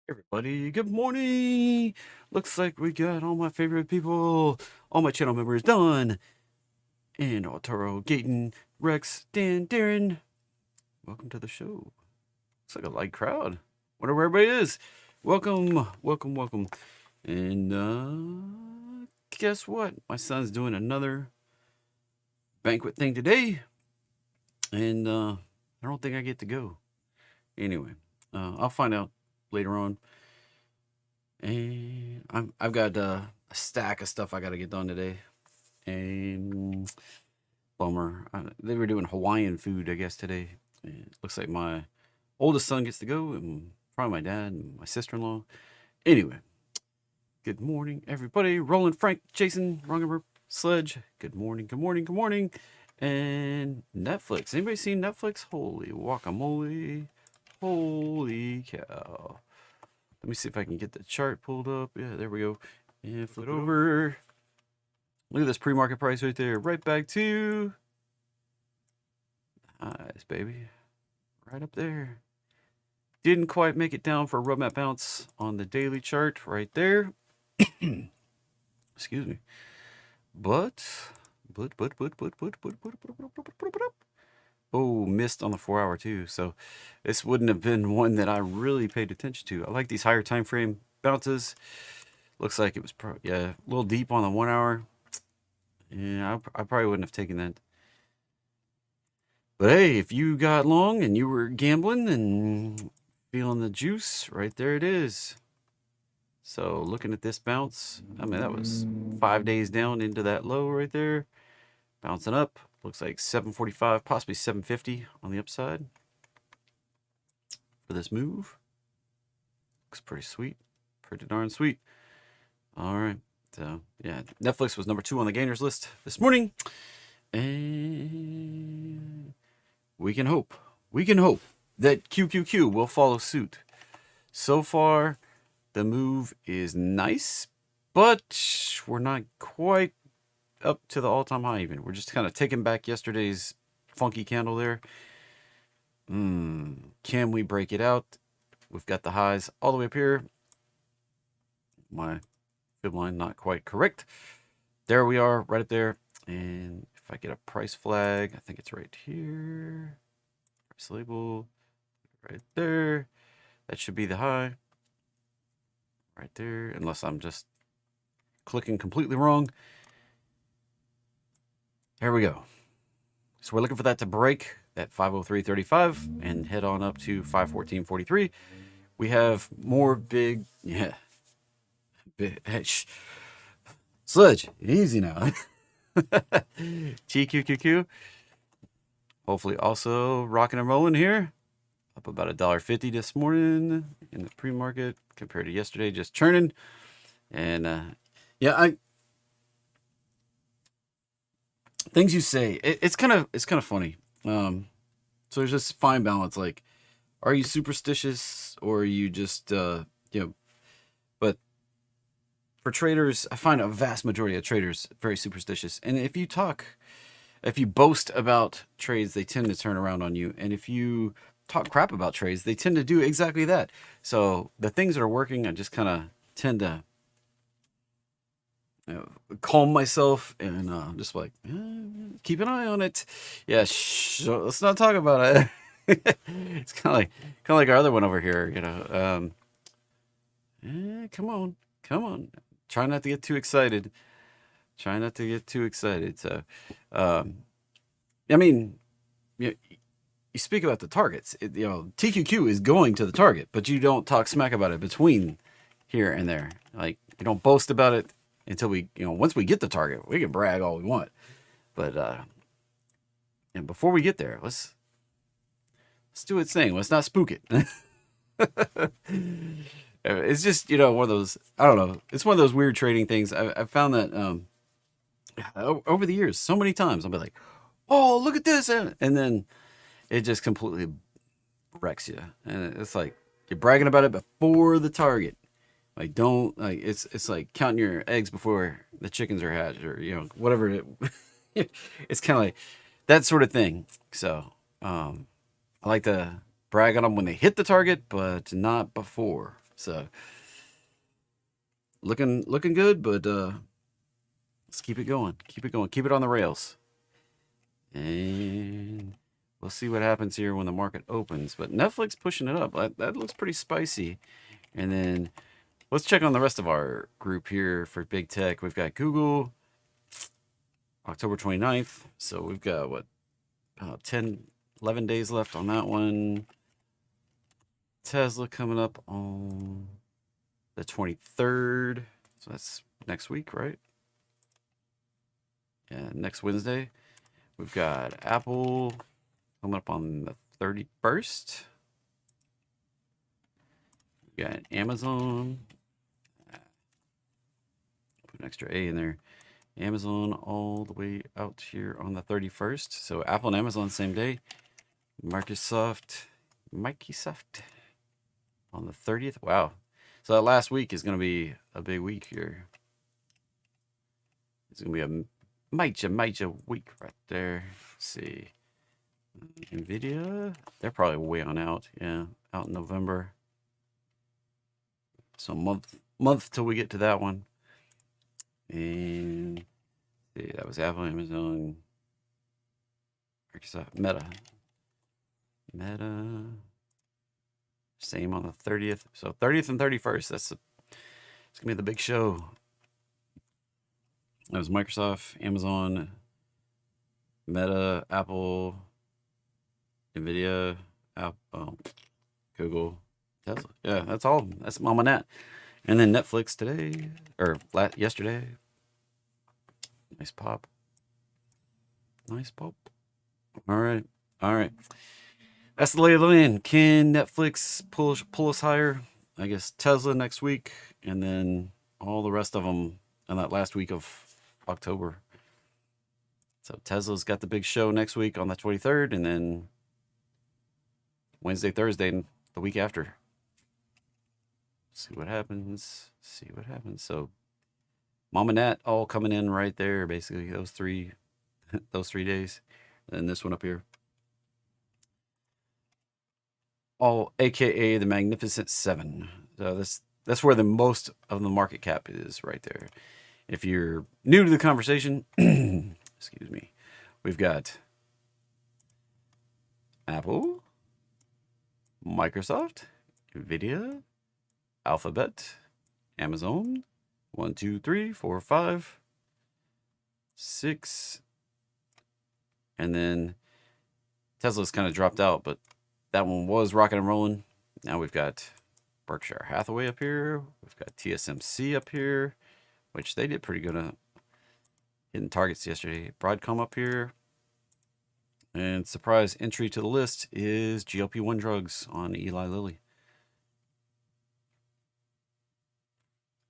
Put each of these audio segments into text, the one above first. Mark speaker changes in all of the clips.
Speaker 1: Everybody, good morning. Looks like we got all my favorite people, all my channel members done. And Arturo, Gaten, Rex, Dan, Darren. Welcome to the show. Looks like a light crowd. Wonder where everybody is. Welcome, welcome, welcome. And guess what? My son's doing another banquet thing today. And I don't think I get to go. Anyway, I'll find out later on. And I've got a stack of stuff I got to get done today. And bummer. They were doing Hawaiian food, I guess, today. And it looks like my oldest son gets to go, and probably my dad and my sister-in-law. Anyway, good morning, everybody. Roland, Frank, Jason, wrong number, Sledge. Good morning, good morning, good morning. And Netflix. Anybody seen Netflix? Holy guacamole. Holy cow. Let me see if I can get the chart pulled up. Yeah, there we go. And flip it over. Look at this pre-market price right there. Right back to... Nice, baby. Right up there. Didn't quite make it down for a roadmap bounce on the daily chart right there. Excuse me. But. Oh, missed on the 4 hour too. So this wouldn't have been one that I really paid attention to. I like these higher time frame bounces. Looks like it was a little deep on the 1 hour. Yeah, I probably wouldn't have taken that. But hey, if you got long and you were gambling and feeling the juice, right there it is. So looking at this bounce, I mean, that was 5 days down into that low right there. Bouncing up. Looks like 745, possibly 750 on the upside for this move. Looks pretty sweet. Pretty darn sweet. All right. So, yeah, Netflix was number 2 on the gainers list this morning. And we can hope that QQQ will follow suit. So far, the move is nice, but we're not quite up to the all-time high even. We're just kind of taking back yesterday's funky candle there. Can we break it out? We've got the highs all the way up here. My fib line not quite correct. There we are, right up there. And if I get a price flag, I think it's right here. Price label, right there. That should be the high. Right there, unless I'm just clicking completely wrong. Here we go. So we're looking for that to break at 503.35 and head on up to 514.43. We have more big, Sledge, easy now. TQQQ. Hopefully also rocking and rolling here. Up about $1.50 this morning in the pre-market compared to yesterday, just churning. And things you say, it's kind of funny. So there's this fine balance. Like, are you superstitious or are you just But for traders, I find a vast majority of traders very superstitious. And if you boast about trades, they tend to turn around on you. And if you talk crap about trades, they tend to do exactly that. So the things that are working, I just kind of tend to calm myself and just like keep an eye on it. Yeah, let's not talk about it. It's kind of like our other one over here, come on. Try not to get too excited. So, I mean, you speak about the targets. TQQ is going to the target, but you don't talk smack about it between here and there. Like, you don't boast about it until once we get the target, we can brag all we want. But and before we get there, let's do its thing. Let's not spook it. It's just one of those. I don't know. It's one of those weird trading things. I've found that over the years, so many times I'll be like, "Oh, look at this," and then it just completely wrecks you. And it's like you're bragging about it before the target. Like, don't, like, it's like counting your eggs before the chickens are hatched, or whatever. It's kind of like that sort of thing. So I like to brag on them when they hit the target, but not before. So looking good, but let's keep it going. Keep it going. Keep it on the rails. And we'll see what happens here when the market opens. But Netflix pushing it up. That looks pretty spicy. And then let's check on the rest of our group here for big tech. We've got Google, October 29th. So we've got, what, 10, 11 days left on that one. Tesla coming up on the 23rd. So that's next week, right? Yeah, next Wednesday. We've got Apple coming up on the 31st. We got Amazon. Put an extra A in there. Amazon all the way out here on the 31st. So Apple and Amazon same day. Microsoft on the 30th. Wow. So that last week is going to be a big week here. It's going to be a major week right there. Let's see. NVIDIA. They're probably way on out. Yeah. Out in November. So month till we get to that one. And see, that was Apple, Amazon, Microsoft, Meta. Same on the 30th. So 30th and 31st. It's gonna be the big show. That was Microsoft, Amazon, Meta, Apple, NVIDIA, Google, Tesla. Yeah, that's all. That's Mama Nat. And then Netflix today, or yesterday. Nice pop. Nice pop. All right. That's the lay of the land. Can Netflix pull us higher? I guess Tesla next week, and then all the rest of them on that last week of October. So Tesla's got the big show next week on the 23rd, and then Wednesday, Thursday, and the week after. See what happens. So Mom and Nat all coming in right there, basically those three days, and this one up here. All AKA the Magnificent Seven. So that's where the most of the market cap is right there. If you're new to the conversation, excuse me, we've got Apple, Microsoft, NVIDIA, Alphabet, Amazon, 1, 2, 3, 4, 5, 6, and then Tesla's kind of dropped out, but that one was rocking and rolling. Now we've got Berkshire Hathaway up here. We've got TSMC up here, which they did pretty good on hitting targets yesterday. Broadcom up here. And surprise entry to the list is GLP-1 drugs on Eli Lilly.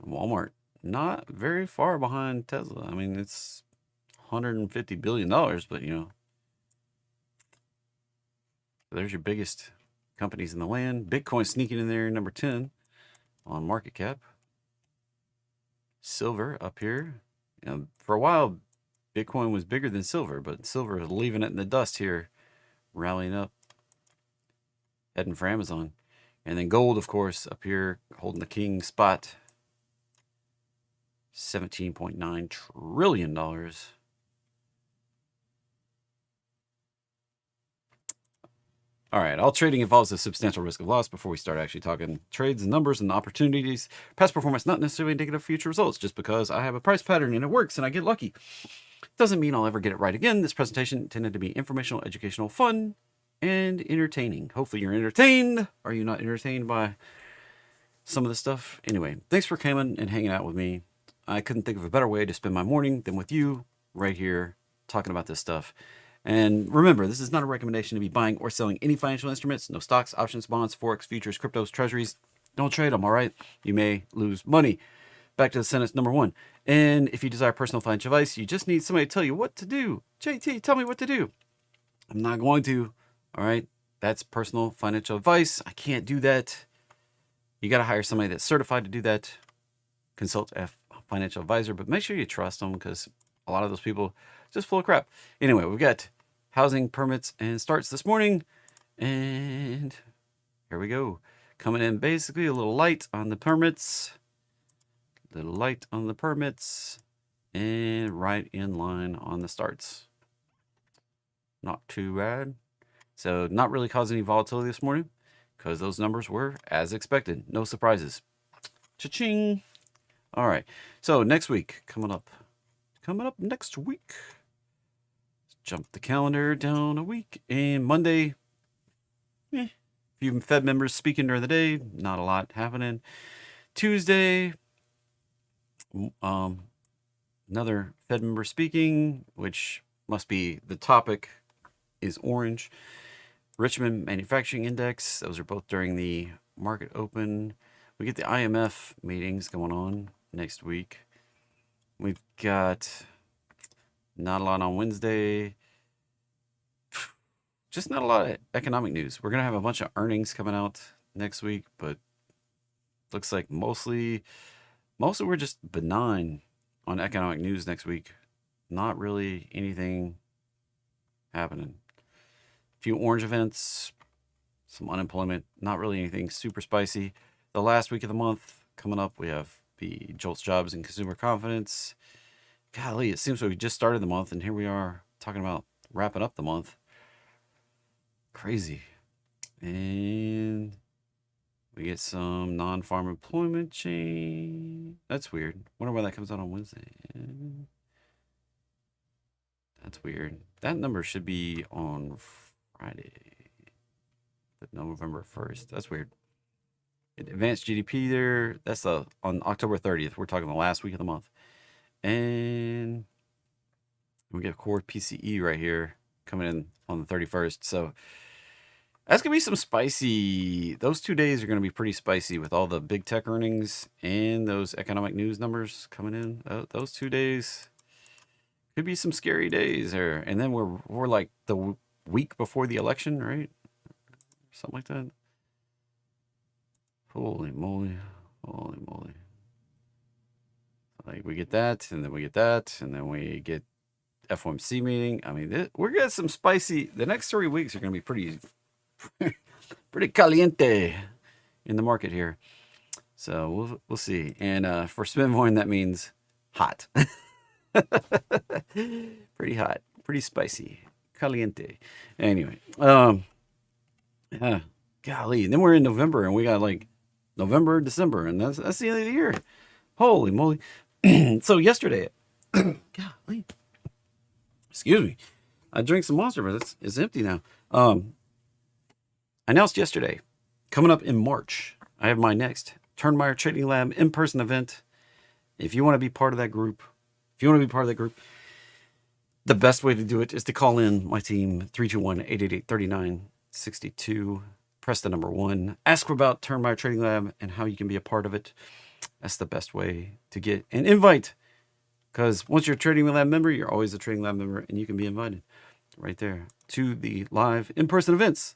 Speaker 1: Walmart, not very far behind Tesla. I mean, it's $150 billion, but there's your biggest companies in the land. Bitcoin sneaking in there, number 10 on market cap. Silver up here. For a while, Bitcoin was bigger than silver, but silver is leaving it in the dust here, rallying up, heading for Amazon. And then gold, of course, up here, holding the king spot. $17.9 trillion. All right, all trading involves a substantial risk of loss. Before we start actually talking trades and numbers and opportunities, past performance not necessarily indicative of future results. Just because I have a price pattern and it works and I get lucky doesn't mean I'll ever get it right again. This presentation intended to be informational, educational, fun, and entertaining. Hopefully you're entertained. Are you not entertained by some of the stuff? Anyway, thanks for coming and hanging out with me. I couldn't think of a better way to spend my morning than with you right here talking about this stuff. And remember, this is not a recommendation to be buying or selling any financial instruments. No stocks, options, bonds, forex, futures, cryptos, treasuries. Don't trade them, all right? You may lose money. Back to the sentence number 1. And if you desire personal financial advice, you just need somebody to tell you what to do. JT, tell me what to do. I'm not going to, all right? That's personal financial advice. I can't do that. You got to hire somebody that's certified to do that. Consult a financial advisor, but make sure you trust them because a lot of those people just full of crap. Anyway, we've got housing permits and starts this morning, and here we go. coming in basically a little light on the permits. Little light on the permits. And right in line on the starts. Not too bad. So not really causing any volatility this morning because those numbers were as expected. No surprises. Cha-ching. All right. So next week coming up. Coming up next week. Jump the calendar down a week. And Monday, few Fed members speaking during the day. Not a lot happening. Tuesday, another Fed member speaking, which must be the topic is orange. Richmond Manufacturing Index. Those are both during the market open. We get the IMF meetings going on next week. We've got not a lot on Wednesday. Just not a lot of economic news. We're going to have a bunch of earnings coming out next week, but looks like mostly we're just benign on economic news next week. Not really anything happening. A few orange events, some unemployment, not really anything super spicy. The last week of the month coming up, we have the JOLTS jobs and consumer confidence. Golly, it seems like we just started the month, and here we are talking about wrapping up the month. Crazy. And we get some non-farm employment change. That's weird. Wonder why that comes out on Wednesday. That's weird. That number should be on Friday, November 1st. That's weird. Advanced GDP there. That's on October 30th. We're talking the last week of the month. And we get core PCE right here coming in on the 31st. So that's going to be some spicy. Those 2 days are going to be pretty spicy with all the big tech earnings and those economic news numbers coming in. Those 2 days could be some scary days there. And then we're like the week before the election, right? Something like that. Holy moly. Holy moly. Like we get that, and then we get that, and then we get FOMC meeting. I mean, we're getting some spicy. The next 3 weeks are going to be pretty caliente in the market here. So we'll see. And for Spinvoin, that means hot. Pretty hot, pretty spicy, caliente. Anyway, yeah, golly. And then we're in November, and we got like November, December, and that's the end of the year. Holy moly! So yesterday, golly, excuse me, I drank some Monster, but it's empty now. I announced yesterday, coming up in March, I have my next Turnmeyer Trading Lab in-person event. If you want to be part of that group, the best way to do it is to call in my team, 321-888-3962. Press the number 1. Ask about Turnmeyer Trading Lab and how you can be a part of it. That's the best way to get an invite. Because once you're a Trading Lab member, you're always a Trading Lab member, and you can be invited right there to the live in-person events.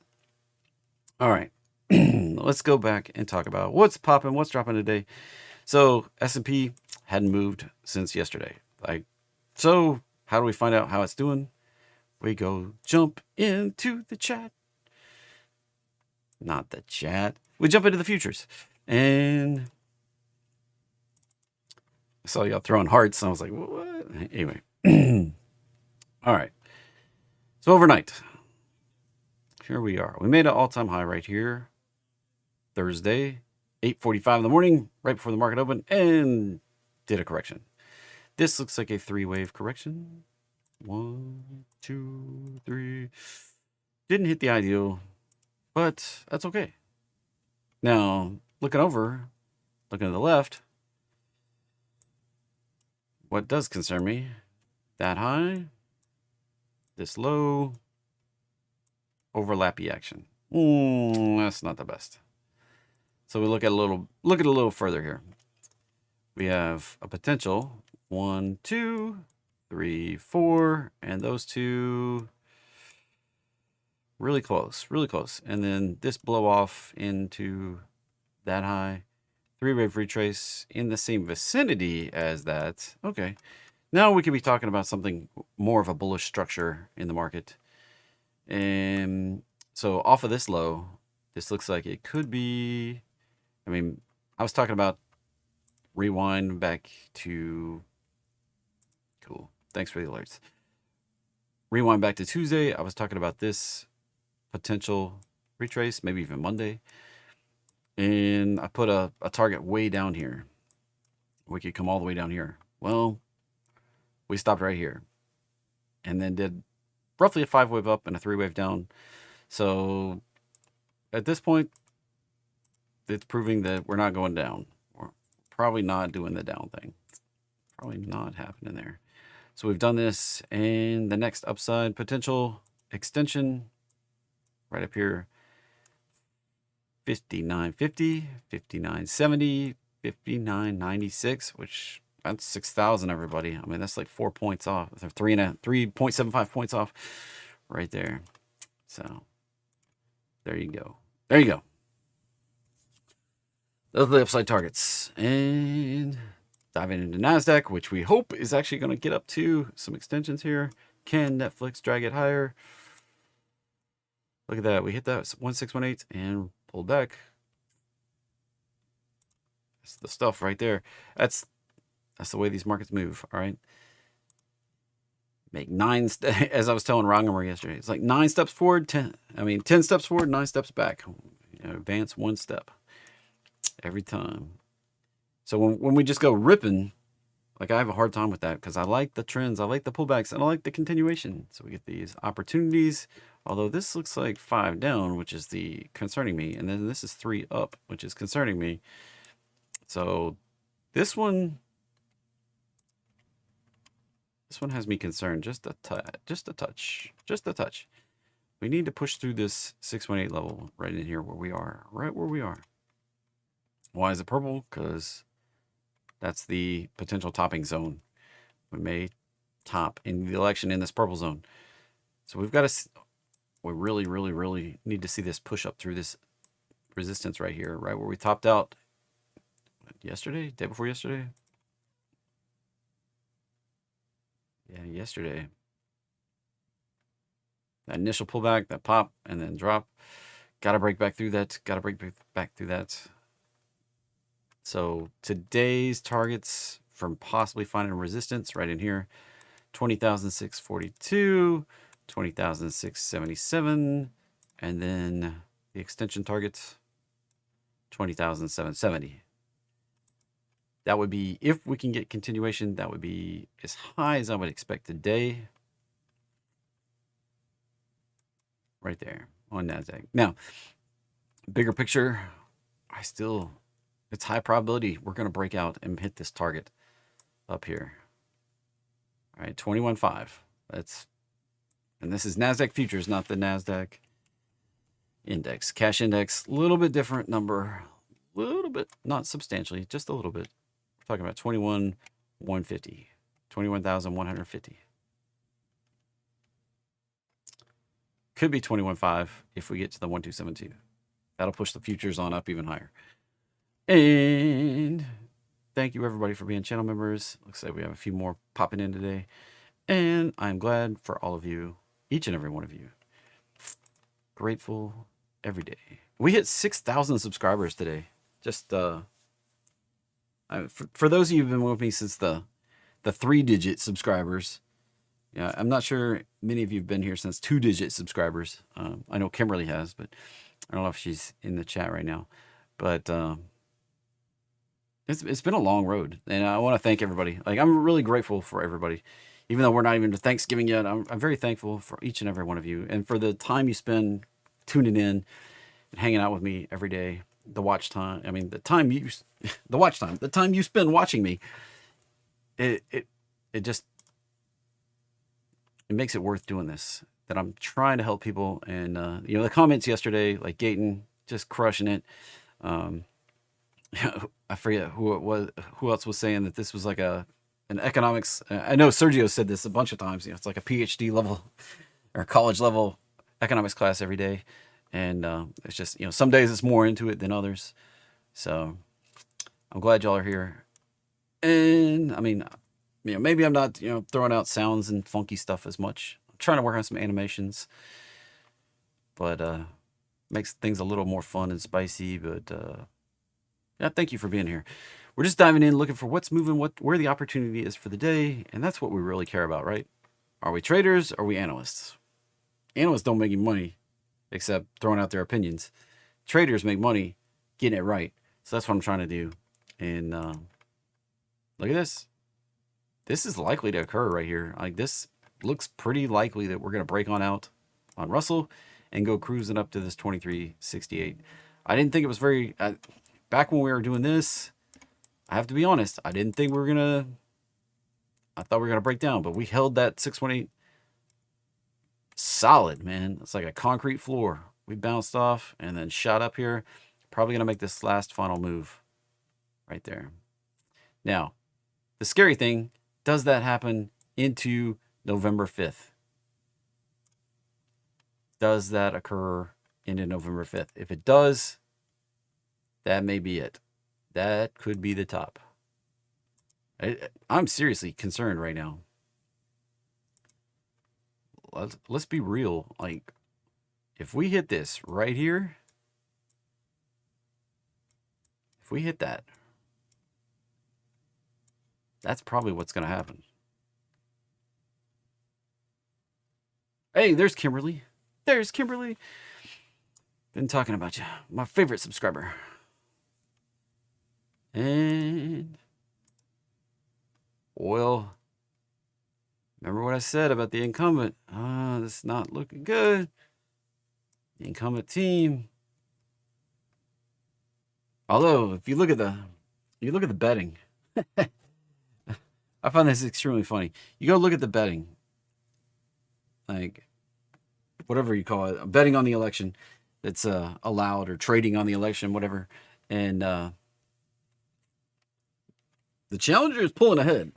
Speaker 1: All right, let's go back and talk about what's popping, what's dropping today. So S&P hadn't moved since yesterday. So how do we find out how it's doing? We go jump into the chat. Not the chat. We jump into the futures. And I saw y'all throwing hearts, and I was like, what? Anyway. All right. So overnight, here we are. We made an all-time high right here. Thursday, 8:45 in the morning, right before the market opened, and did a correction. This looks like a 3-wave correction. 1, 2, 3. Didn't hit the ideal, but that's okay. Now, looking to the left, what does concern me? That high, this low, overlappy action. That's not the best. So we look at a little further here. We have a potential 1, 2, 3, 4, and those two really close. And then this blow off into that high. 3-wave retrace in the same vicinity as that. Okay. Now we could be talking about something more of a bullish structure in the market. And so off of this low, This looks like it could be, I mean, I was talking about rewind back to, cool. Thanks for the alerts. Rewind back to Tuesday. I was talking about this potential retrace, maybe even Monday. And I put a target way down here. We could come all the way down here. Well, we stopped right here and then did roughly a 5-wave up and a 3-wave down. So at this point, it's proving that we're not going down. We're probably not doing the down thing. Probably not happening there. So we've done this, and the next upside potential extension right up here, 59.50, 59.70, 59.96, which that's 6,000, everybody. I mean, that's like 4 points off. 3.75 points off right there. So there you go. There you go. Those are the upside targets. And diving into NASDAQ, which we hope is actually going to get up to some extensions here. Can Netflix drag it higher? Look at that. We hit that 1618 and pulled back. That's the stuff right there. That's the way these markets move. All right. Make 9 as I was telling Rangamer yesterday. It's like 9 steps forward, 10 steps forward, 9 steps back. You know, advance 1 step every time. So when we just go ripping, like I have a hard time with that because I like the trends, I like the pullbacks, and I like the continuation. So we get these opportunities. Although this looks like 5 down, which is the concerning me, and then this is 3 up, which is concerning me. So this one has me concerned just a touch. We need to push through this 618 level right in here where we are, right where we are. Why is it purple? Because that's the potential topping zone. We may top in the election in this purple zone. So we've got to, we really, really, really need to see this push up through this resistance right here, right where we topped out yesterday, day before yesterday. Yeah, yesterday. That initial pullback, that pop, and then drop. Got to break back through that. Got to break back through that. So today's targets from possibly finding resistance right in here, 20,642, 20,677, and then the extension targets, 20,770. That would be, if we can get continuation, that would be as high as I would expect today. Right there on NASDAQ. Now, bigger picture, it's high probability we're going to break out and hit this target up here. All right, 21.5. And this is NASDAQ futures, not the NASDAQ index. Cash index, a little bit different number, a little bit, not substantially, just a little bit. We're talking about 21,150, 21,150. Could be 21.5 if we get to the 1272. That'll push the futures on up even higher. And thank you everybody for being channel members. Looks like we have a few more popping in today. And I'm glad for all of you, each and every one of you. Grateful every day. We hit 6,000 subscribers today. Just for those of you who've been with me since the 3-digit subscribers. Yeah, I'm not sure many of you have been here since 2-digit subscribers. I know Kimberly has, but I don't know if she's in the chat right now. But it's been a long road, and I want to thank everybody. Like, I'm really grateful for everybody, even though we're not even to Thanksgiving yet. I'm very thankful for each and every one of you, and for the time you spend tuning in and hanging out with me every day. The watch time. I mean, the time you spend watching me. It makes it worth doing this, that I'm trying to help people. And, the comments yesterday, like Gayton, just crushing it. I forget who it was, who else was saying that this was like an economics. I know Sergio said this a bunch of times, it's like a PhD level or college level economics class every day. And, it's just, some days it's more into it than others. So I'm glad y'all are here. And I mean, maybe I'm not, throwing out sounds and funky stuff as much. I'm trying to work on some animations, but Makes things a little more fun and spicy, but yeah, thank you for being here. We're just diving in, looking for what's moving, where the opportunity is for the day, and that's what we really care about, right? Are we traders? Or are we analysts? Analysts don't make any money except throwing out their opinions. Traders make money getting it right. So that's what I'm trying to do. And look at this. This is likely to occur right here. Like, this looks pretty likely that we're going to break on out on Russell and go cruising up to this 2368. I didn't think it was very... back when we were doing this, I have to be honest, I didn't think we were going to... I thought we were going to break down, but we held that 618 solid, man. It's like a concrete floor. We bounced off and then shot up here. Probably going to make this last final move right there. Now, the scary thing, does that happen into November 5th? Does that occur into November 5th? If it does, that may be it. That could be the top. I'm seriously concerned right now. Let's be real. Like, if we hit this right here, if we hit that, that's probably what's going to happen. Hey, there's Kimberly. There's Kimberly. Been talking about you. My favorite subscriber. And oil. Remember what I said about the incumbent? This is not looking good. The incumbent team. Although, if you look at the betting, I find this extremely funny. You go look at the betting, like whatever you call it, betting on the election that's allowed, or trading on the election, whatever, and the challenger is pulling ahead.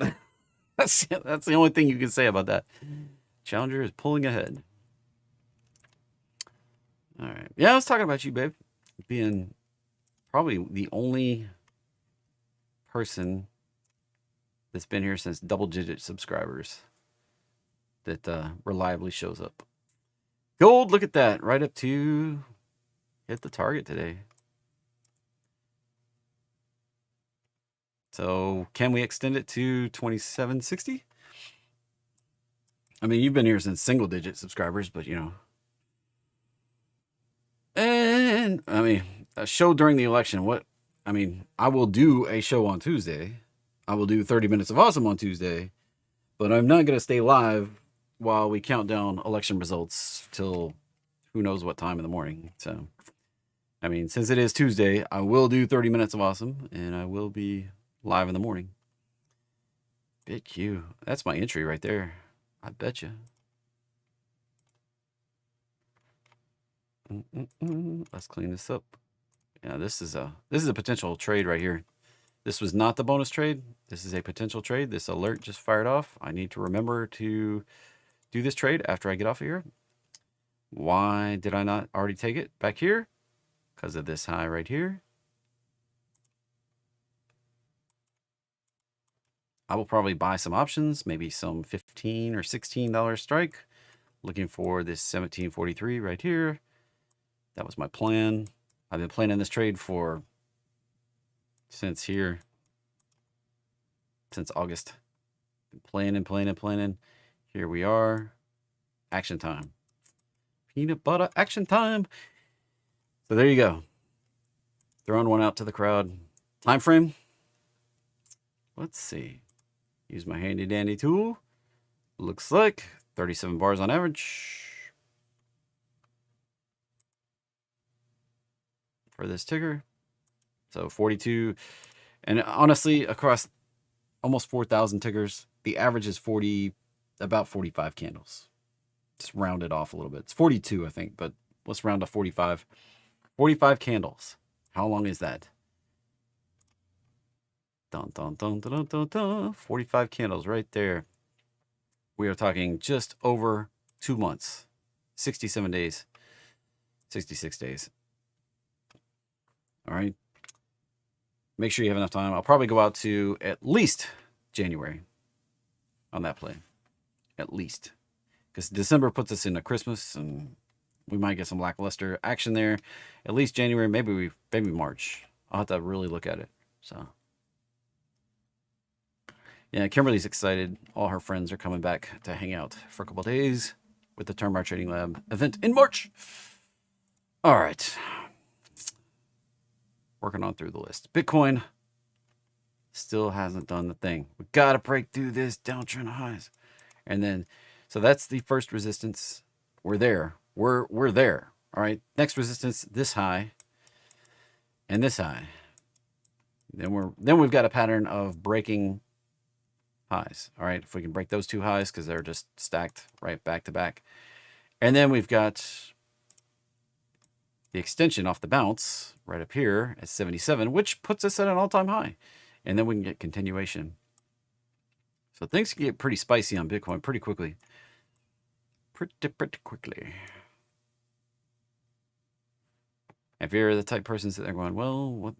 Speaker 1: That's the only thing you can say about that. Challenger is pulling ahead. All right. Yeah, I was talking about you, babe. Being probably the only person that's been here since double-digit subscribers that reliably shows up. Gold, look at that. Right up to hit the target today. So can we extend it to 2760? I mean, you've been here since single-digit subscribers, but you know. And I mean, a show during the election. I will do a show on Tuesday. I will do 30 Minutes of Awesome on Tuesday, but I'm not going to stay live while we count down election results till who knows what time in the morning. So, I mean, since it is Tuesday, I will do 30 Minutes of Awesome, and I will be live in the morning. BitQ. That's my entry right there. I bet you. Let's clean this up. Yeah, this is a potential trade right here. This was not the bonus trade. This is a potential trade. This alert just fired off. I need to remember to do this trade after I get off of here. Why did I not already take it back here? Because of this high right here. I will probably buy some options, maybe some $15 or $16 strike. Looking for this 1743 right here. That was my plan. I've been planning this trade since August. Been planning. Here we are. Action time. Peanut butter action time. So there you go. Throwing one out to the crowd. Time frame. Let's see. Use my handy dandy tool. Looks like 37 bars on average for this ticker. So 42. And honestly, across almost 4,000 tickers, the average is about 45 candles. Just round it off a little bit. It's 42, I think, but let's round to 45. 45 candles. How long is that? Dun, dun, dun, dun, dun, dun, dun. 45 candles right there. We are talking just over 2 months. 67 days. 66 days. All right. Make sure you have enough time. I'll probably go out to at least January on that play. At least. Because December puts us into Christmas, and we might get some lackluster action there. At least January, maybe March. I'll have to really look at it. So yeah, Kimberly's excited. All her friends are coming back to hang out for a couple days with the Term Bar Trading Lab event in March. All right. Working on through the list. Bitcoin still hasn't done the thing. We got to break through this downtrend highs. And then, so that's the first resistance. We're there. We're there. All right. Next resistance, this high and this high. Then we've got a pattern of breaking highs. All right. If we can break those two highs, because they're just stacked right back to back. And then we've got the extension off the bounce right up here at 77, which puts us at an all-time high. And then we can get continuation. So things can get pretty spicy on Bitcoin pretty quickly. Pretty quickly. If you're the type person that they're going, well,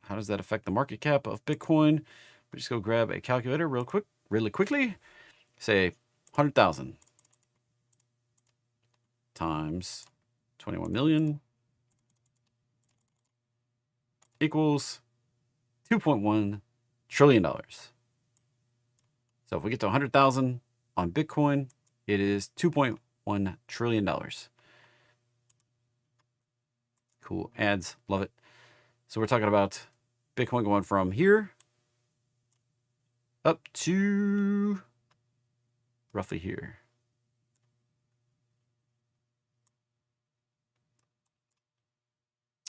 Speaker 1: how does that affect the market cap of Bitcoin? We just go grab a calculator really quickly. Say 100,000 times 21 million equals $2.1 trillion. So if we get to 100,000 on Bitcoin, it is $2.1 trillion. Cool ads, love it. So we're talking about Bitcoin going from here up to roughly here.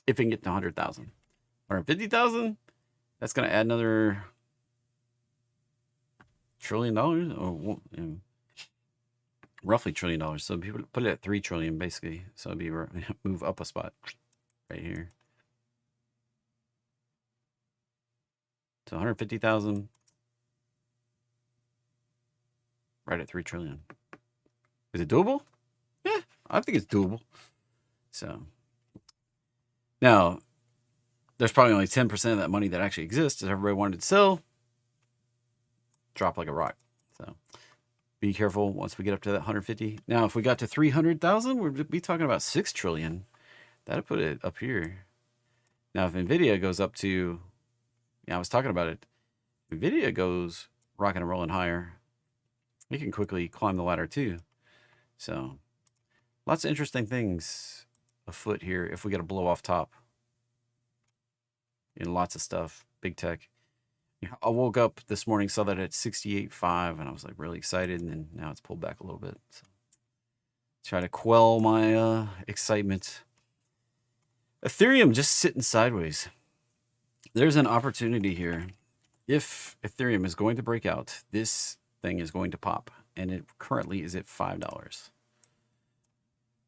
Speaker 1: If we can get to 100,000. 150,000, that's going to add another $1 trillion, or roughly $1 trillion. So people put it at 3 trillion basically. So it'd be move up a spot right here. So 150,000 right at 3 trillion. Is it doable? Yeah, I think it's doable. So now there's probably only 10% of that money that actually exists. If everybody wanted to sell, drop like a rock. So be careful once we get up to that 150. Now, if we got to 300,000, we'd be talking about 6 trillion. That'd put it up here. Now, if NVIDIA goes up to, yeah, I was talking about it. NVIDIA goes rocking and rolling higher. It can quickly climb the ladder too. So lots of interesting things afoot here if we get a blow off top. And lots of stuff, big tech. I woke up this morning, saw that at 68.5, and I was like really excited, and then now it's pulled back a little bit. So try to quell my excitement. Ethereum just sitting sideways. There's an opportunity here. If Ethereum is going to break out, this thing is going to pop, and it currently is at $5.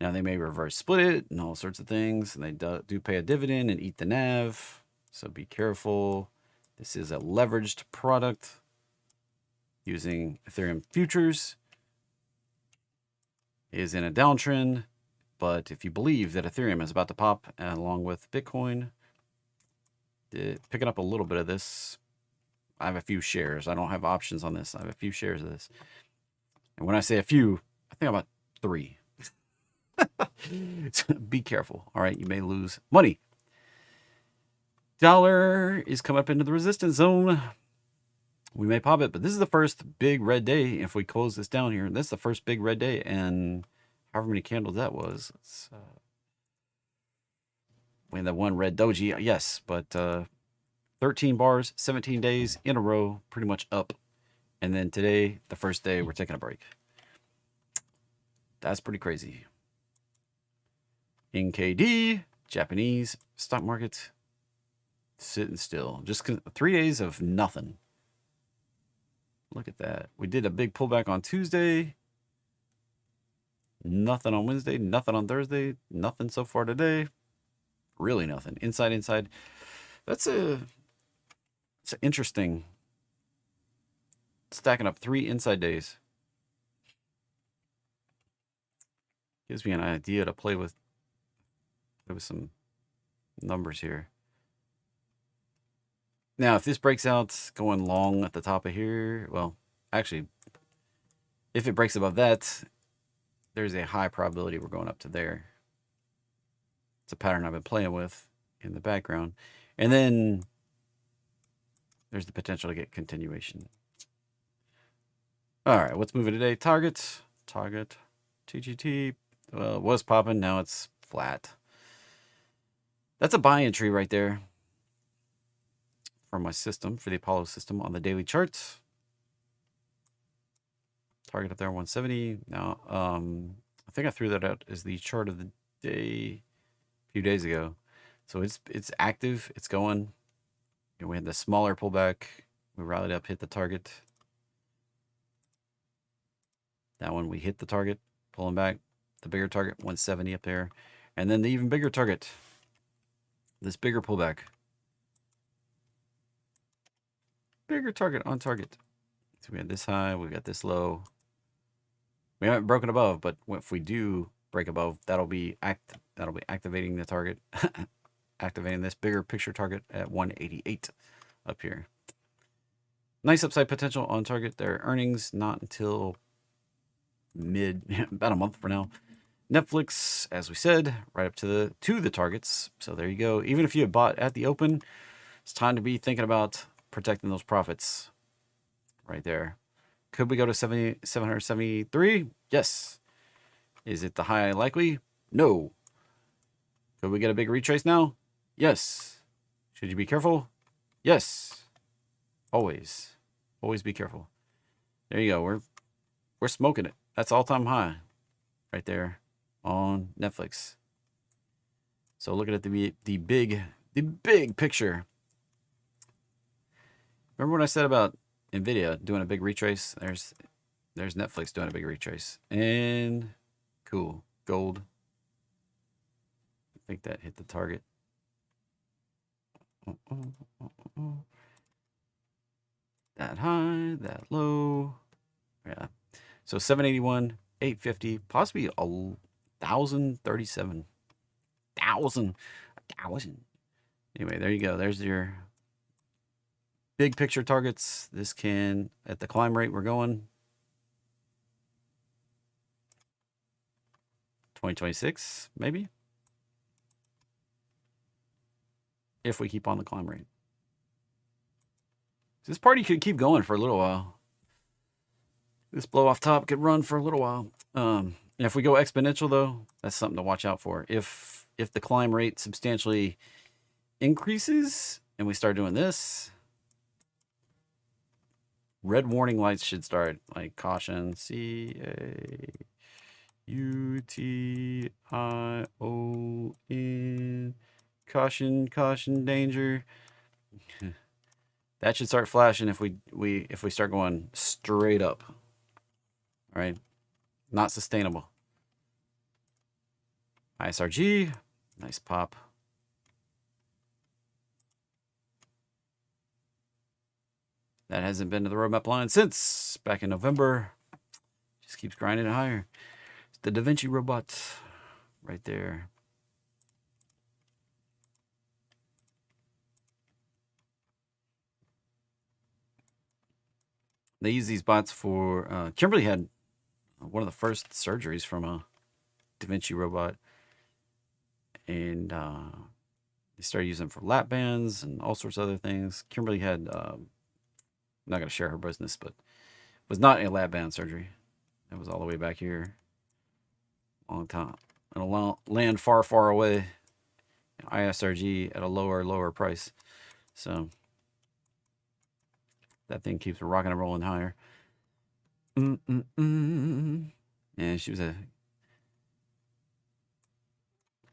Speaker 1: Now they may reverse split it and all sorts of things, and they do pay a dividend and eat the NAV. So be careful. This is a leveraged product using Ethereum futures. It is in a downtrend, but if you believe that Ethereum is about to pop along with Bitcoin, picking up a little bit of this. I have a few shares. I don't have options on this. I have a few shares of this. And when I say a few, I think about 3. So be careful. All right, you may lose money. Dollar is coming up into the resistance zone. We may pop it, but this is the first big red day. If we close this down here, this is the first big red day, and however many candles that was. It's, when the one red doji, yes, but 13 bars, 17 days in a row, pretty much up. And then today, the first day, we're taking a break. That's pretty crazy. NKD, Japanese stock market, sitting still. Just 3 days of nothing. Look at that. We did a big pullback on Tuesday. Nothing on Wednesday. Nothing on Thursday. Nothing so far today. Really nothing. Inside. It's an interesting. Stacking up 3 inside days. Gives me an idea to play with some numbers here. Now, if this breaks out going long at the top of here, well, actually, if it breaks above that, there's a high probability we're going up to there. It's a pattern I've been playing with in the background. And then there's the potential to get continuation. All right, what's moving today? Target, TGT. Well, it was popping. Now it's flat. That's a buy entry right there for my system, for the Apollo system on the daily charts. Target up there, 170. Now, I think I threw that out as the chart of the day a few days ago. So it's active. It's going. And we had the smaller pullback. We rallied up, hit the target. That one we hit the target, pulling back. The bigger target, 170 up there. And then the even bigger target, this bigger pullback. Bigger target on target. So we had this high, we got this low. We haven't broken above, but if we do break above, that'll be activating the target. Activating this bigger picture target at 188 up here. Nice upside potential on target. Their earnings not until about a month from now. Netflix, as we said, right up to the targets. So there you go. Even if you had bought at the open, it's time to be thinking about protecting those profits right there. Could we go to 773? Yes. Is it the high likely? No. Could we get a big retrace now? Yes. Should you be careful? Yes. Always. Always be careful. There you go. We're smoking it. That's all-time high right there on Netflix. So looking at the big picture. Remember what I said about Nvidia doing a big retrace? There's Netflix doing a big retrace. And cool. Gold. I think that hit the target. That high, that low. Yeah. So 781, 850, possibly 1,037. 1,000. Anyway, there you go. There's your big picture targets. This can, at the climb rate we're going, 2026, maybe. If we keep on the climb rate. This party could keep going for a little while. This blow off top could run for a little while. And if we go exponential, though, that's something to watch out for. If the climb rate substantially increases and we start doing this, red warning lights should start, like caution, CAUTION, caution, danger. That should start flashing if we start going straight up. All right, not sustainable. ISRG, nice pop. That hasn't been to the roadmap line since back in November. Just keeps grinding it higher. It's the Da Vinci robot right there. They use these bots for, Kimberly had one of the first surgeries from a Da Vinci robot. And they started using them for lap bands and all sorts of other things. Kimberly had, I'm not going to share her business, but was not a lap band surgery. That was all the way back here. Long time. In a land far, far away. ISRG at a lower price. So that thing keeps rocking and rolling higher. Yeah, she was a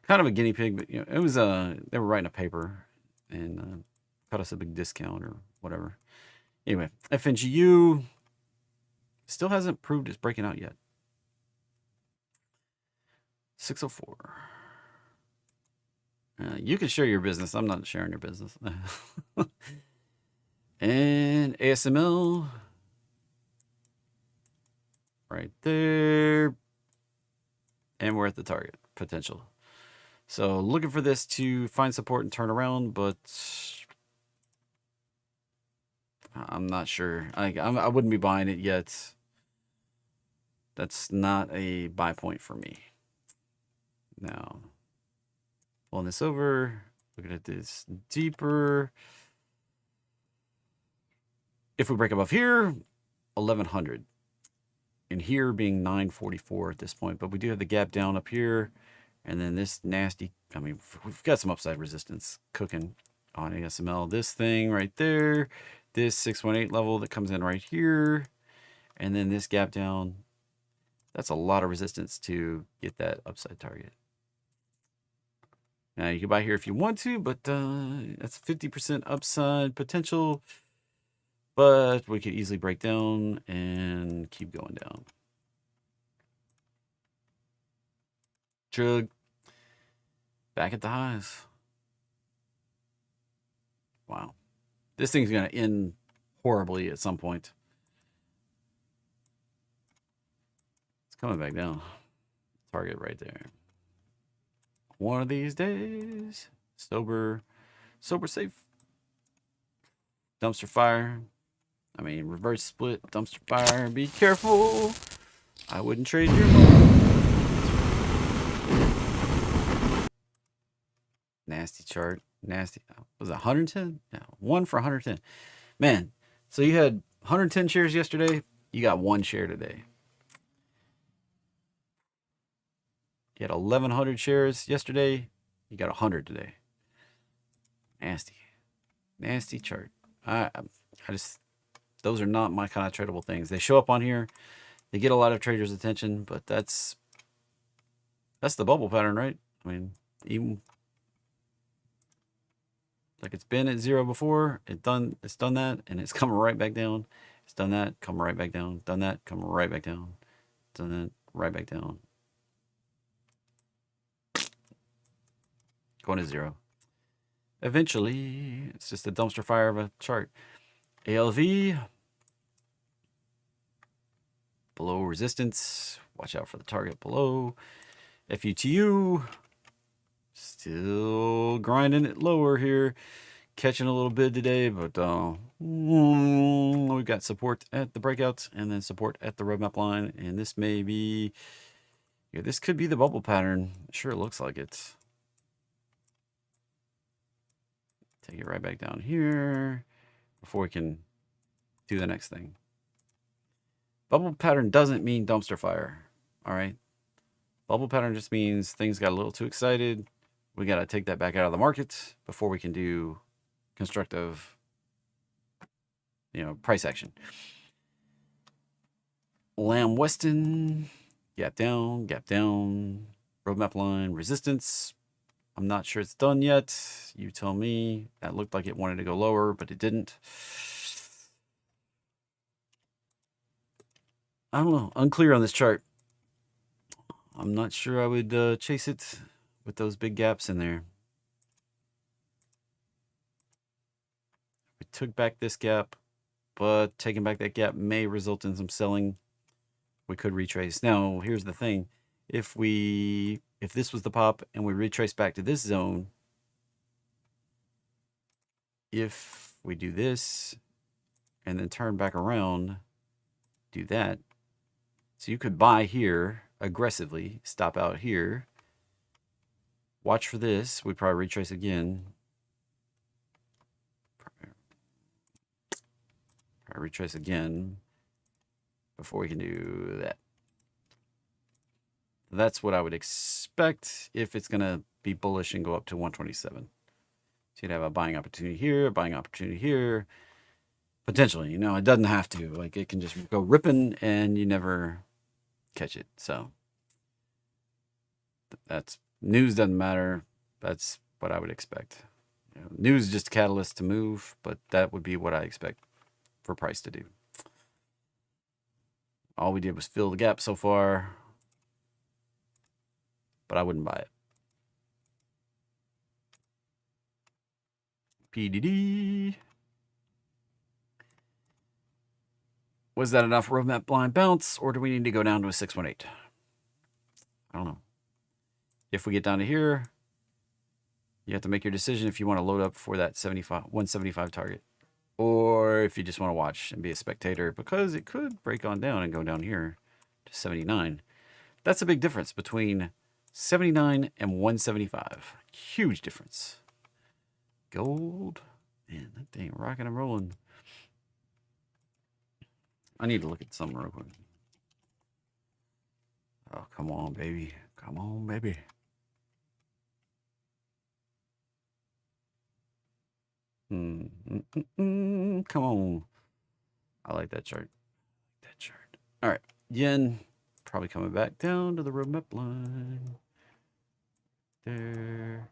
Speaker 1: kind of a guinea pig, but you know, it was they were writing a paper and cut us a big discount or whatever. Anyway, FNGU still hasn't proved it's breaking out yet. 604. You can share your business. I'm not sharing your business. And ASML right there. And we're at the target potential. So looking for this to find support and turn around, but I'm not sure. I wouldn't be buying it yet. That's not a buy point for me. Now, Pulling this over, looking at this deeper. If we break above here, 1100. And here being 944 at this point. But we do have the gap down up here. And then this nasty, I mean, we've got some upside resistance cooking on ASML. This thing right there, this 618 level that comes in right here. And then this gap down. That's a lot of resistance to get that upside target. Now, you can buy here if you want to, but that's 50% upside potential. But we could easily break down and keep going down. Chug. Back at the highs. Wow. This thing's going to end horribly at some point. It's coming back down. Target right there. One of these days. Sober safe. Dumpster fire. I mean, reverse split, dumpster fire. Be careful. I wouldn't trade your money. Nasty chart. Nasty. Was it 110? Yeah, 1 for 110. Man, so you had 110 shares yesterday. You got 1 share today. You had 1,100 shares yesterday. You got 100 today. Nasty. Nasty chart. I just... Those are not my kind of tradable things. They show up on here. They get a lot of traders' attention, but that's the bubble pattern, right? I mean, even like it's been at 0 before. It's done that, and it's coming right back down. It's done that, come right back down. Done that, come right back down. Done that, right back down. Going to 0. Eventually, it's just a dumpster fire of a chart. ALV, below resistance. Watch out for the target below. FUTU, still grinding it lower here. Catching a little bid today, but we've got support at the breakouts and then support at the roadmap line. And this may be, yeah, this could be the bubble pattern. Sure, it looks like it. Take it right back down here before we can do the next thing. Bubble pattern doesn't mean dumpster fire, all right? Bubble pattern just means things got a little too excited. We got to take that back out of the market before we can do constructive, price action. Lamb Weston, gap down, roadmap line, resistance. I'm not sure it's done yet. You tell me. That looked like it wanted to go lower, but it didn't. I don't know. Unclear on this chart. I'm not sure I would chase it with those big gaps in there. We took back this gap, but taking back that gap may result in some selling. We could retrace. Now, here's the thing. If this was the pop and we retrace back to this zone, if we do this and then turn back around, do that. So you could buy here aggressively, stop out here. Watch for this. We probably retrace again. Probably retrace again before we can do that. That's what I would expect if it's going to be bullish and go up to 127. So you'd have a buying opportunity here, a buying opportunity here. Potentially, it doesn't have to. Like, it can just go ripping and you never catch it. So that's news doesn't matter. That's what I would expect. News is just a catalyst to move, but that would be what I expect for price to do. All we did was fill the gap so far, but I wouldn't buy it. PDD. Was that enough roadmap blind bounce, or do we need to go down to a 618? I don't know. If we get down to here, you have to make your decision if you want to load up for that 175 target, or if you just want to watch and be a spectator, because it could break on down and go down here to 79. That's a big difference between 79 and 175. Huge difference. Gold. Man, that thing rocking and rolling. I need to look at something real quick. Oh, come on, baby. Come on, baby. Come on. I like that chart. That chart. All right. Yen probably coming back down to the roadmap line. There.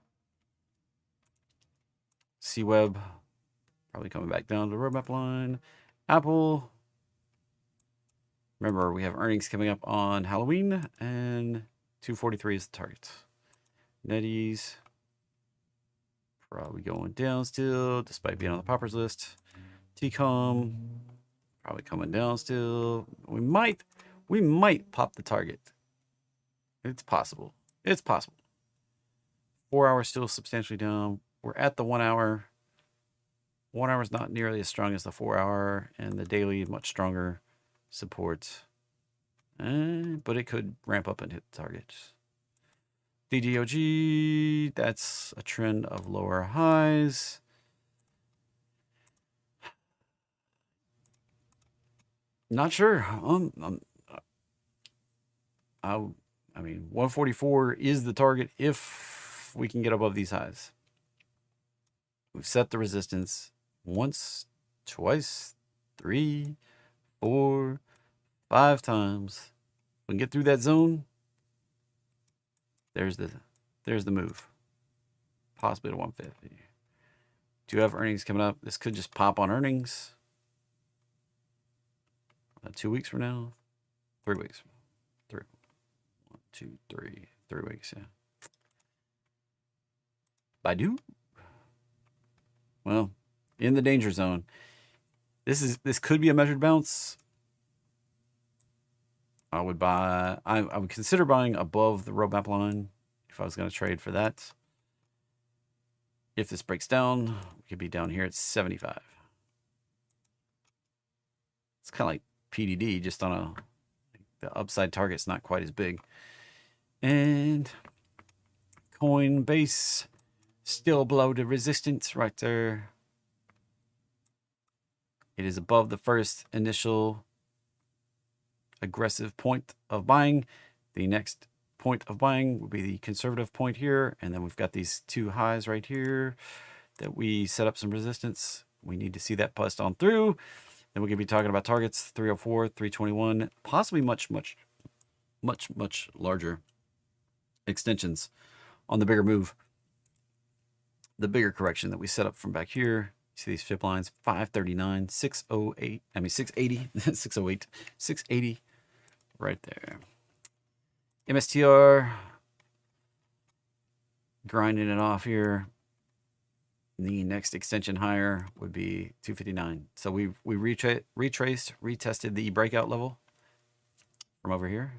Speaker 1: C-Web probably coming back down to the roadmap line. Apple. Remember, we have earnings coming up on Halloween, and 243 is the target. NetEase probably going down still, despite being on the poppers list. TCOM probably coming down still. We might pop the target. It's possible. It's possible. 4 hours still substantially down. We're at the 1 hour. 1 hour is not nearly as strong as the 4 hour, and the daily is much stronger support. But it could ramp up and hit the target. DDOG, that's a trend of lower highs. Not sure. I mean, 144 is the target if we can get above these highs. We've set the resistance once, twice, 3, 4, 5 times. We can get through that zone. There's the move. Possibly to 150. Do you have earnings coming up? This could just pop on earnings. 2 weeks from now, 3 weeks. 3, 1, 2, 3, 3 weeks. Yeah. Baidu. Well, in the danger zone. This could be a measured bounce. I would consider buying above the roadmap line if I was going to trade for that. If this breaks down, we could be down here at 75. It's kind of like PDD, just on the upside target's not quite as big. And Coinbase still below the resistance right there. It is above the first initial aggressive point of buying. The next point of buying would be the conservative point here, and then we've got these 2 highs right here that we set up some resistance. We need to see that bust on through. Then we could be talking about targets 304, 321, possibly much larger extensions on the bigger move. The bigger correction that we set up from back here. See these FIP lines, 539, 608, 680, 608, 680, right there. MSTR, grinding it off here. The next extension higher would be 259. So we retraced, retested the breakout level from over here.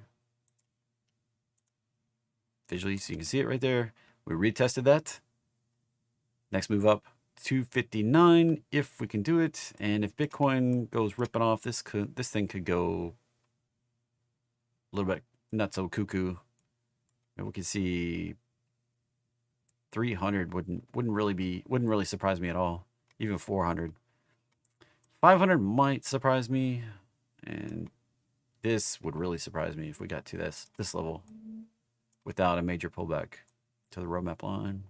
Speaker 1: Visually, so you can see it right there. We retested that. Next move up, 259 if we can do it, and if Bitcoin goes ripping off, this thing could go a little bit nutso cuckoo. And we can see 300 wouldn't really surprise me at all. Even 400, 500 might surprise me, and this would really surprise me if we got to this level without a major pullback to the roadmap line.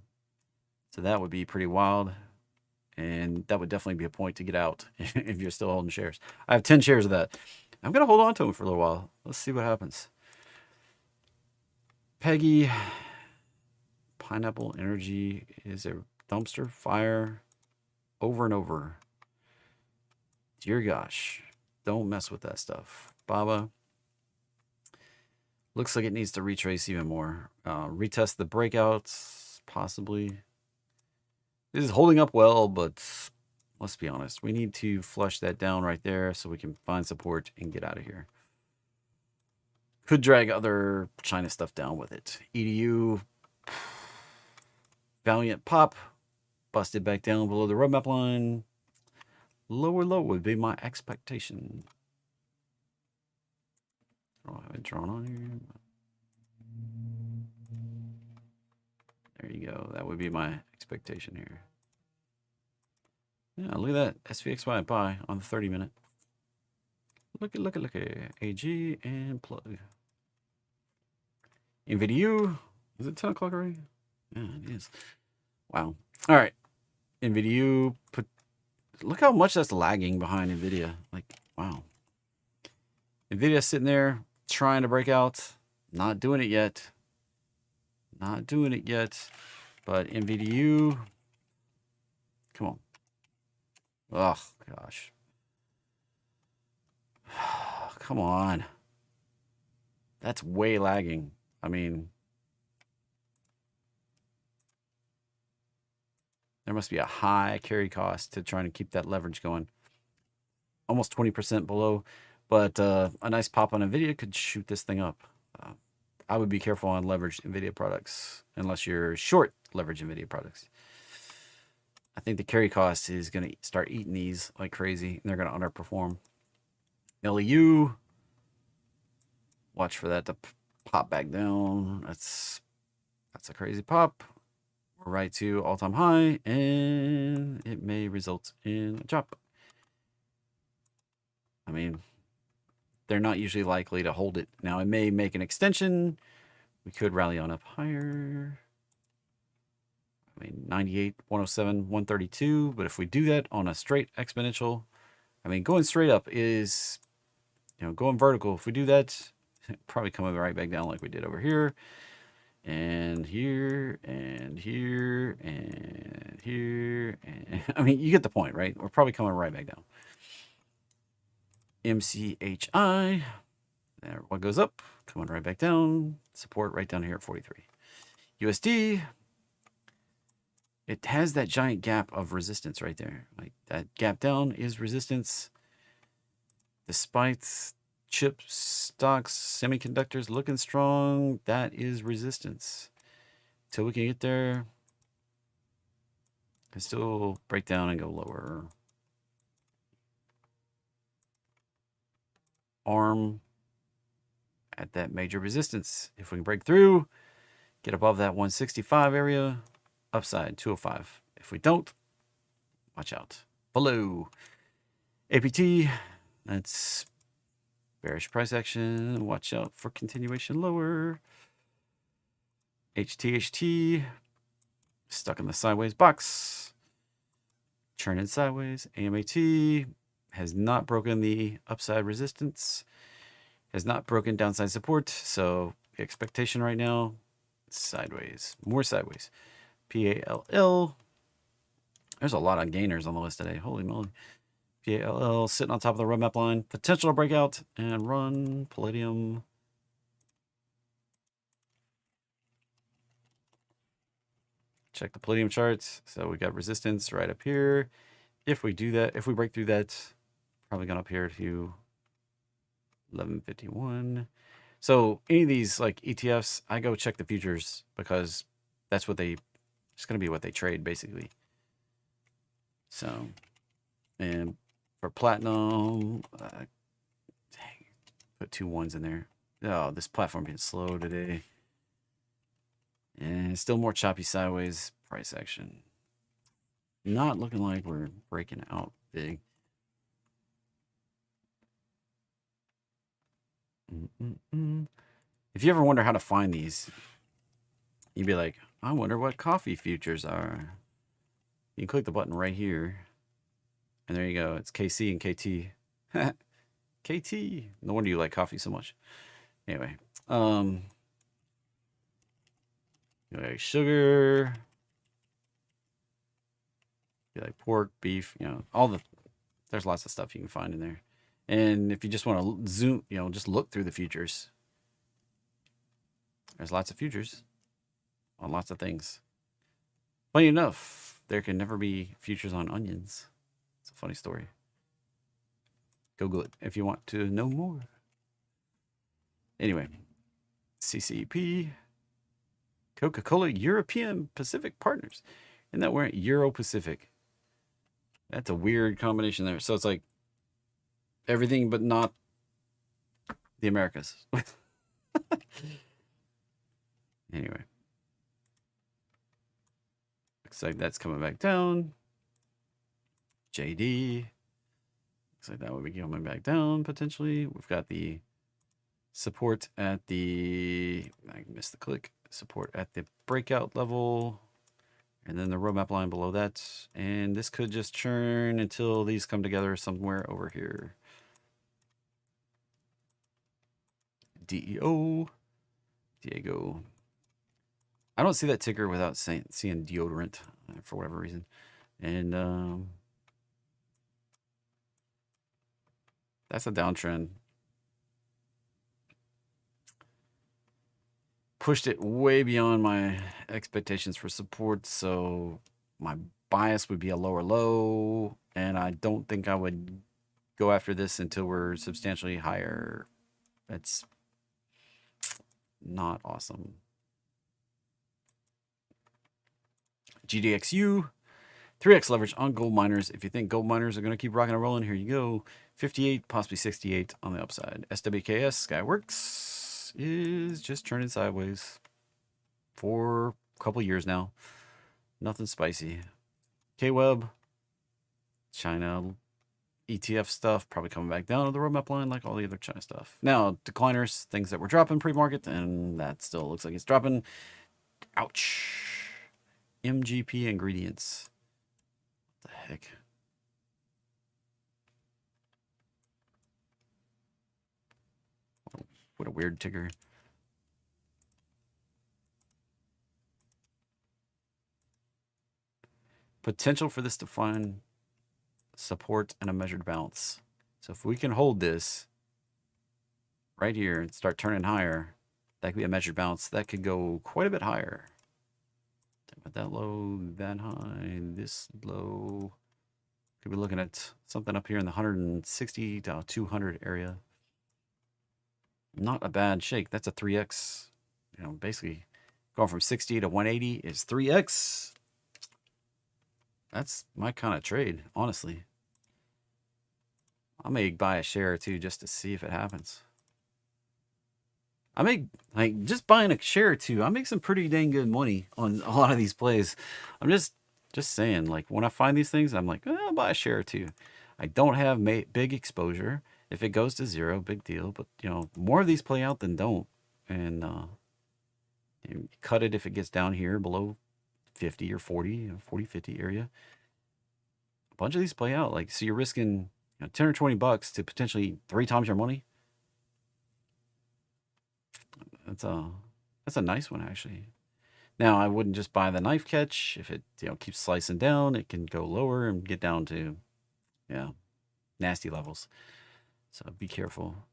Speaker 1: So that would be pretty wild. And that would definitely be a point to get out if you're still holding shares. I have 10 shares of that. I'm going to hold on to them for a little while. Let's see what happens. Peggy, Pineapple Energy is a dumpster fire over and over. Dear gosh, don't mess with that stuff. Baba, looks like it needs to retrace even more. Retest the breakouts, possibly. This is holding up well, but let's be honest. We need to flush that down right there so we can find support and get out of here. Could drag other China stuff down with it. EDU, Valiant Pop, busted back down below the roadmap line. Lower low would be my expectation. I don't have it drawn on here. There you go. That would be my expectation here. Yeah, look at that. SVXY buy on the 30-minute. Look at AG and plug. NVIDIA. Is it 10 o'clock already? Yeah, it is. Wow. All right. NVIDIA. Look how much that's lagging behind NVIDIA. Like, wow. NVIDIA sitting there trying to break out. Not doing it yet. Not doing it yet. But NVIDIA. Come on. Oh, gosh. Come on. That's way lagging. I mean, there must be a high carry cost to trying to keep that leverage going. Almost 20% below. But a nice pop on NVIDIA could shoot this thing up. I would be careful on leveraged NVIDIA products unless you're short leverage NVIDIA products. I think the carry cost is going to start eating these like crazy, and they're going to underperform. LEU, watch for that to pop back down. That's a crazy pop. We're right to all-time high, and it may result in a drop. I mean, they're not usually likely to hold it. Now, it may make an extension. We could rally on up higher. I mean, 98, 107, 132. But if we do that on a straight exponential, I mean, going straight up is, going vertical. If we do that, probably coming right back down like we did over here. And here, and here, and here. And I mean, you get the point, right? We're probably coming right back down. MCHI. There, what goes up, coming right back down. Support right down here at 43. USD. It has that giant gap of resistance right there. Like that gap down is resistance. Despite chip stocks, semiconductors looking strong, that is resistance. Till we can get there, can still break down and go lower. ARM at that major resistance. If we can break through, get above that 165 area, upside 205. If we don't, watch out. Below. APT, that's bearish price action. Watch out for continuation lower. HTHT, stuck in the sideways box. Churning sideways. AMAT has not broken the upside resistance. Has not broken downside support. So the expectation right now, sideways. More sideways. PALL. There's a lot of gainers on the list today. Holy moly. PALL sitting on top of the roadmap line. Potential to break out and run. Palladium. Check the Palladium charts. So we got resistance right up here. If we do that, if we break through that, probably gone up here to 1151. So any of these like ETFs, I go check the futures because that's what it's going to be what they trade basically. So, and for platinum, dang, put 2 1s in there. Oh, this platform being slow today. And still more choppy sideways price action. Not looking like we're breaking out big. If you ever wonder how to find these, you'd be like, I wonder what coffee futures are. You can click the button right here. And there you go. It's KC and KT. KT. No wonder you like coffee so much. Anyway. You like sugar. You like pork, beef, there's lots of stuff you can find in there. And if you just want to zoom, just look through the futures. There's lots of futures on lots of things. Funny enough, there can never be futures on onions. It's a funny story. Google it if you want to know more. Anyway, CCEP, Coca-Cola European Pacific Partners. Isn't that where Euro-Pacific? That's a weird combination there. So it's like everything but not the Americas. Anyway. Looks like that's coming back down. JD. Looks like that would be coming back down potentially. We've got the support at the, I missed the click, support at the breakout level. And then the roadmap line below that. And this could just churn until these come together somewhere over here. DEO. Diego. I don't see that ticker without seeing deodorant for whatever reason. And that's a downtrend. Pushed it way beyond my expectations for support, so my bias would be a lower low, and I don't think I would go after this until we're substantially higher. That's not awesome. GDXU, 3x leverage on gold miners. If you think gold miners are going to keep rocking and rolling, here you go. 58, possibly 68 on the upside. SWKS, Skyworks is just turning sideways for a couple years now. Nothing spicy. KWeb, China ETF stuff, probably coming back down to the roadmap line like all the other China stuff. Now, decliners, things that were dropping pre-market, and that still looks like it's dropping. Ouch. MGP ingredients. What the heck? What a weird ticker. Potential for this to find support and a measured bounce. So if we can hold this right here and start turning higher, that could be a measured bounce. That could go quite a bit higher. But that low, that high, this low. Could be looking at something up here in the 160 to 200 area. Not a bad shake. That's a 3x. You know, basically going from 60 to 180 is 3x. That's my kind of trade, honestly. I may buy a share or two just to see if it happens. I make, like, just buying a share or two, I make some pretty dang good money on a lot of these plays. I'm just saying, like, when I find these things, I'm like, I'll buy a share or two. I don't have big exposure. If it goes to zero, big deal. But, you know, more of these play out than don't. And you cut it if it gets down here below 50 or 40, 40, 50 area. A bunch of these play out. Like, so you're risking 10 or 20 bucks to potentially 3 times your money. That's a nice one, actually. Now, I wouldn't just buy the knife catch. If it keeps slicing down, it can go lower and get down to nasty levels. So be careful.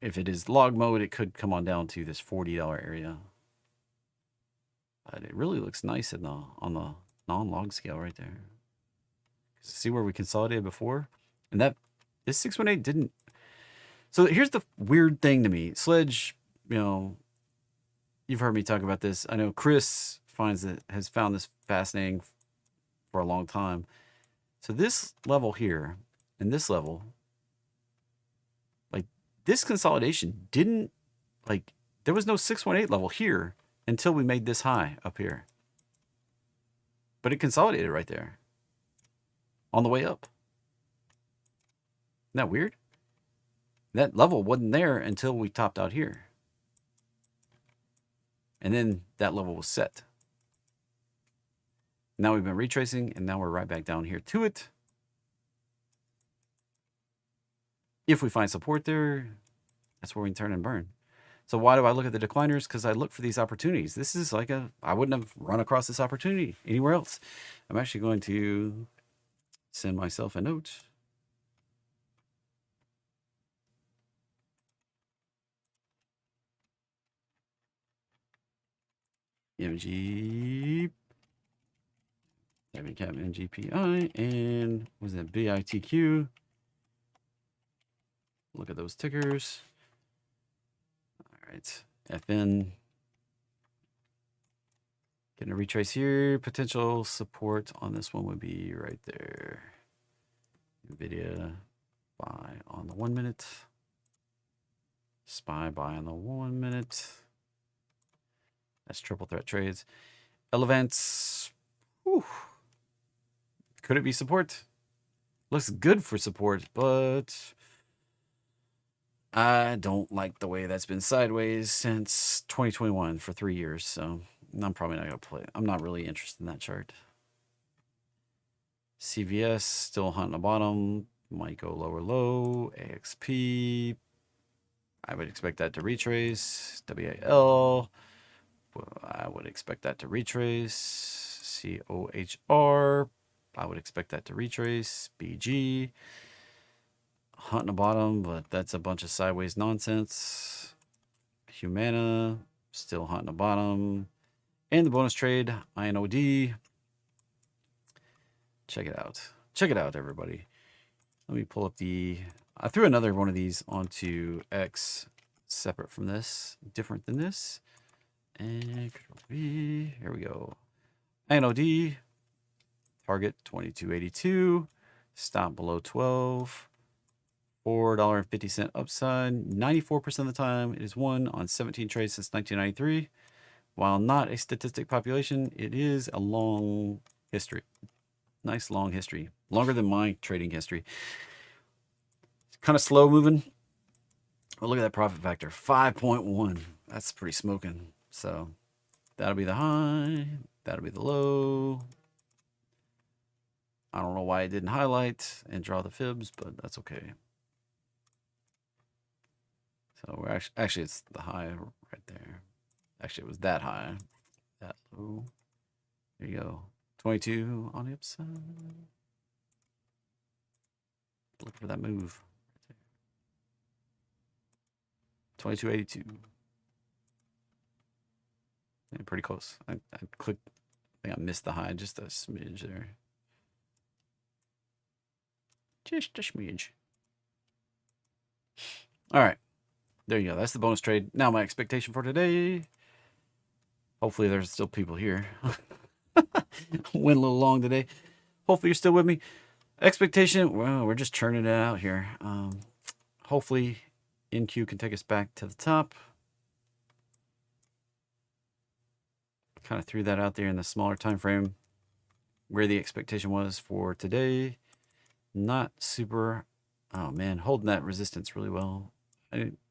Speaker 1: If it is log mode, it could come on down to this $40 area. But it really looks nice on the non-log scale right there. See where we consolidated before? And this 618 didn't. So here's the weird thing to me. Sledge, you've heard me talk about this. I know Chris has found this fascinating for a long time. So this level here and this level, like this consolidation didn't, like there was no 618 level here until we made this high up here. But it consolidated right there on the way up. Isn't that weird? That level wasn't there until we topped out here. And then that level was set. Now we've been retracing, and now we're right back down here to it. If we find support there, that's where we can turn and burn. So why do I look at the decliners? Because I look for these opportunities. This is like I wouldn't have run across this opportunity anywhere else. I'm actually going to send myself a note. MG, cap MGPI, and was that BITQ? Look at those tickers. All right, FN. Getting a retrace here. Potential support on this one would be right there. NVIDIA buy on the 1 minute. SPY buy on the 1 minute. That's triple threat trades. Elevance. Whew. Could it be support? Looks good for support, but I don't like the way that's been sideways since 2021 for 3 years. So I'm probably not going to play it. I'm not really interested in that chart. CVS still hunting the bottom. Might go lower low. AXP. I would expect that to retrace. WAL. I would expect that to retrace. COHR. I would expect that to retrace. BG. Hunting the bottom, but that's a bunch of sideways nonsense. Humana. Still hunting the bottom. And the bonus trade, INOD. Check it out. Check it out, everybody. Let me pull up the... I threw another one of these onto X separate from this, different than this. And Control V. Here we go. INOD. Target 22.82. Stop below 12. $4.50 upside. 94% of the time, it is won on 17 trades since 1993. While not a statistic population, it is a long history. Nice long history. Longer than my trading history. It's kind of slow moving. But look at that profit factor. 5.1. That's pretty smoking. So that'll be the high. That'll be the low. I don't know why it didn't highlight and draw the fibs, but that's okay. So we're actually it's the high right there. Actually, it was that high. That low. There you go. 22 on the upside. Look for that move. 22.82. Yeah, pretty close. I clicked. I think I missed the high just a smidge there. Just a smidge. All right. There you go. That's the bonus trade. Now my expectation for today. Hopefully there's still people here. Went a little long today. Hopefully you're still with me. Expectation, well, we're just churning it out here. Hopefully NQ can take us back to the top. Kind of threw that out there in the smaller time frame where the expectation was for today. Not super, oh man, holding that resistance really well.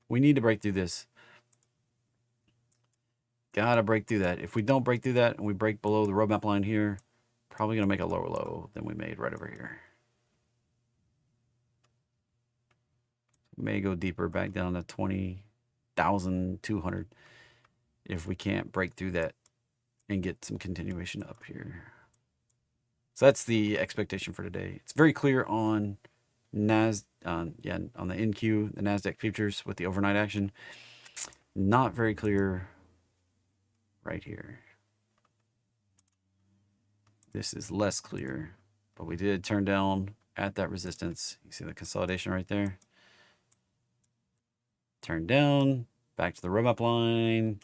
Speaker 1: We need to break through this. Gotta break through that. If we don't break through that and we break below the roadmap line here, probably gonna make a lower low than we made right over here. May go deeper back down to 20,200 if we can't break through that and get some continuation up here. So that's the expectation for today. It's very clear on on the NQ, the NASDAQ futures with the overnight action. Not very clear right here. This is less clear, but we did turn down at that resistance. You see the consolidation right there. Turn down, back to the roadmap line.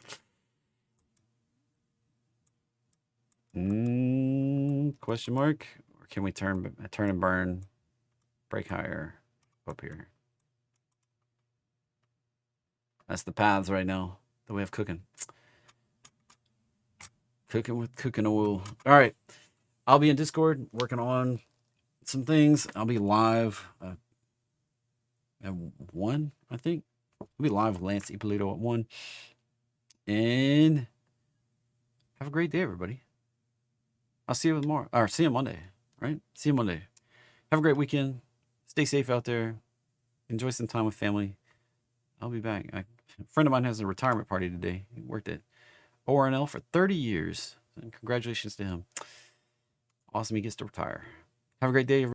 Speaker 1: Question mark? Or can we turn and burn, break higher up here? That's the paths right now that we have cooking. Cooking with cooking oil. All right. I'll be in Discord working on some things. I'll be live at 1, I think. I'll be live with Lance Ippolito at 1. And have a great day, everybody. I'll see you tomorrow. Or see you Monday, right? See you Monday. Have a great weekend. Stay safe out there. Enjoy some time with family. I'll be back. A friend of mine has a retirement party today. He worked at ORNL for 30 years. And congratulations to him. Awesome he gets to retire. Have a great day, everybody.